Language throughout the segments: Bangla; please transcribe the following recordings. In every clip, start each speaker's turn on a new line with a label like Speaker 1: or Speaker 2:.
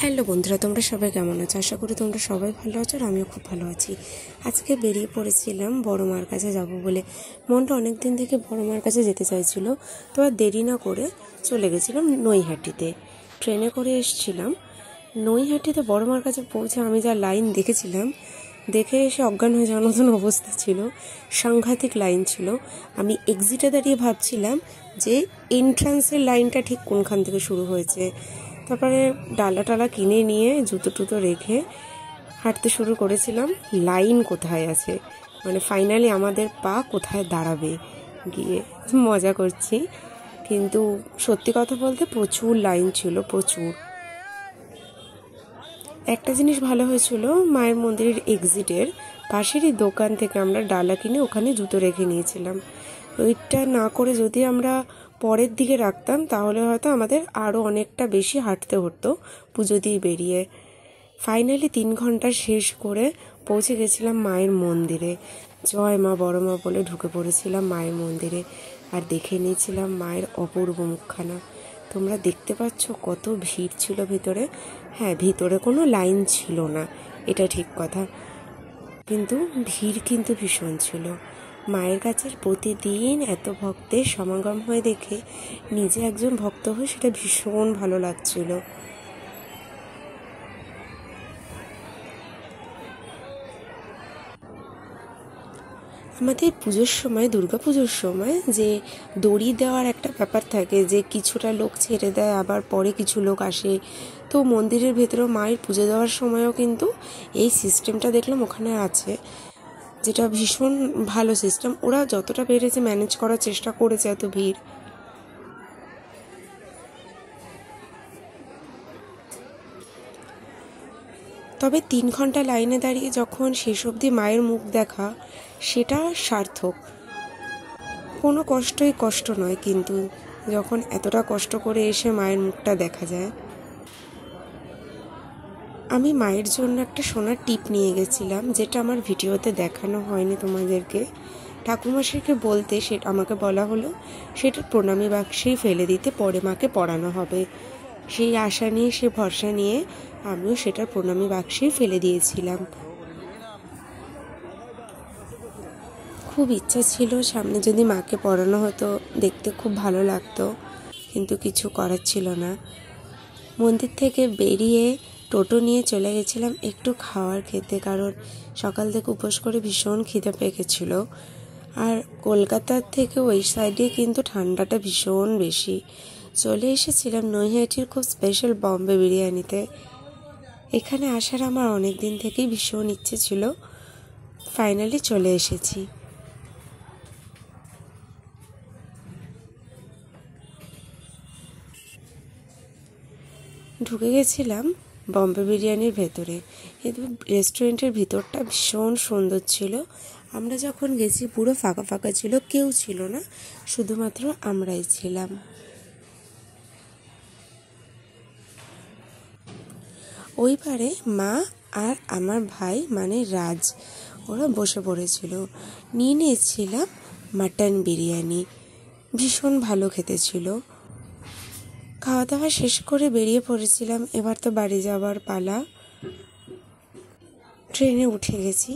Speaker 1: হ্যালো বন্ধুরা, তোমরা সবাই কেমন আছো? আশা করি তোমরা সবাই ভালো আছো আর আমিও খুব ভালো আছি। আজকে বেরিয়ে পড়েছিলাম বড় মার কাছে যাব বলে। মনটা অনেক দিন থেকে বড় মার কাছে যেতে চাইছিল, তো আর দেরি না করে চলে গেছিলাম নৈহাটিতে। ট্রেনে করে এসেছিলাম। নৈহাটিতে বড় মার কাছে পৌঁছে আমি যা লাইন দেখেছিলাম, দেখে এসে অজ্ঞান হয়ে যাওয়ার মতন অবস্থা ছিল। সাংঘাতিক লাইন ছিল। আমি এক্সিটে দাঁড়িয়ে ভাবছিলাম যে এন্ট্রান্সের লাইনটা ঠিক কোনখান থেকে শুরু হয়েছে। তারপরে ডালা টালা কিনে নিয়ে জুতো টুতো রেখে হাঁটতে শুরু করেছিলাম লাইন কোথায় আছে, মানে ফাইনালি আমাদের পা কোথায় দাঁড়াবে গিয়ে মজা করছি। কিন্তু সত্যি কথা বলতে প্রচুর লাইন ছিল, প্রচুর। একটা জিনিস ভালো হয়েছিল, মায়ের মন্দিরের এক্সিটের পাশেরই দোকান থেকে আমরা ডালা কিনে ওখানে জুতো রেখে নিয়েছিলাম। ওইটা না করে যদি আমরা পরের দিকে রাখতাম তাহলে হয়তো আমাদের আরও অনেকটা বেশি হাঁটতে হতো পুজো দিয়ে বেরিয়ে। ফাইনালি 3 ঘন্টা শেষ করে পৌঁছে গেছিলাম মায়ের মন্দিরে। জয় মা বড় মা বলে ঢুকে পড়েছিলাম মায়ের মন্দিরে আর দেখে নিয়েছিলাম মায়ের অপূর্ব মুখখানা। তোমরা দেখতে পাচ্ছ কত ভিড় ছিল ভিতরে। হ্যাঁ, ভিতরে কোনো লাইন ছিল না, এটা ঠিক কথা, কিন্তু ভিড় কিন্তু ভীষণ ছিল। মায়ের কাছে প্রতিদিন এত ভক্তের সমাগম হয়ে দেখে নিজে একজন ভক্ত হয়ে সেটা ভীষণ ভালো লাগছিল। আমাদের পুজোর সময়, দুর্গাপুজোর সময় যে দড়ি দেওয়ার একটা ব্যাপার থাকে, যে কিছুটা লোক ছেড়ে দেয় আবার পরে কিছু লোক আসে। তো মন্দিরের ভেতরেও মায়ের পুজো দেওয়ার সময়ও কিন্তু এই সিস্টেমটা দেখলাম ওখানে আছে, যেটা ভীষণ ভালো সিস্টেম। ওরা যতটা পেরেছে ম্যানেজ করার চেষ্টা করেছে এত ভিড়। তবে 3 ঘন্টা লাইনে দাঁড়িয়ে যখন শেষ অবধি মায়ের মুখ দেখা, সেটা সার্থক। কোনো কষ্টই কষ্ট নয়, কিন্তু যখন এতটা কষ্ট করে এসে মায়ের মুখটা দেখা যায়। আমি মায়ের জন্য একটা সোনার টিপ নিয়ে গেছিলাম, যেটা আমার ভিডিওতে দেখানো হয়নি তোমাদেরকে। ঠাকুরমশাইকে বলতে সেটা আমাকে বলা হলো সেটা প্রণামী বাক্সেই ফেলে দিতে, পরে মাকে পড়ানো হবে। সেই আশা নিয়ে, সে ভরসা নিয়ে আমিও সেটা প্রণামী বাক্সেই ফেলে দিয়েছিলাম। খুব ইচ্ছা ছিল সামনে যদি মাকে পড়ানো হতো, দেখতে খুব ভালো লাগতো, কিন্তু কিছু করার ছিল না। মন্দির থেকে বেরিয়ে টোটো নিয়ে চলে গেছিলাম একটু খাওয়ার খেতে, কারণ সকাল থেকে উপোস করে ভীষণ খিদে পেয়ে গেছিল। আর কলকাতার থেকে ওই সাইডে কিন্তু ঠান্ডাটা ভীষণ বেশি। চলে এসেছিলাম নৈহাটির খুব স্পেশাল বম্বে বিরিয়ানিতে। এখানে আসার আমার অনেক দিন থেকেই ভীষণ ইচ্ছে ছিল, ফাইনালি চলে এসেছি। ঢুকে গেছিলাম বম্বে বিরিয়ানির ভেতরে। কিন্তু রেস্টুরেন্টের ভিতরটা ভীষণ সুন্দর ছিল। আমরা যখন গেছি পুরো ফাঁকা ফাঁকা ছিল, কেউ ছিল না, শুধুমাত্র আমরাই ছিলাম। ওই পারে মা আর আমার ভাই মানে রাজ, ওরা বসে পড়েছিল। নিয়ে নিয়েছিলাম মাটন বিরিয়ানি, ভীষণ ভালো খেতে ছিল। খাওয়া দাওয়া শেষ করে বেরিয়ে পড়েছিলাম, এবার তো বাড়ি যাওয়ার পালা। ট্রেনে উঠে গেছি।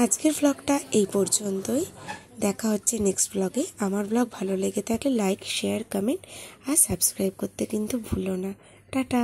Speaker 1: আজকের ব্লগটা এই পর্যন্তই। দেখা হচ্ছে নেক্সট ব্লগে। আমার ব্লগ ভালো লেগে থাকলে লাইক, শেয়ার, কমেন্ট আর সাবস্ক্রাইব করতে কিন্তু ভুলো না। টাটা।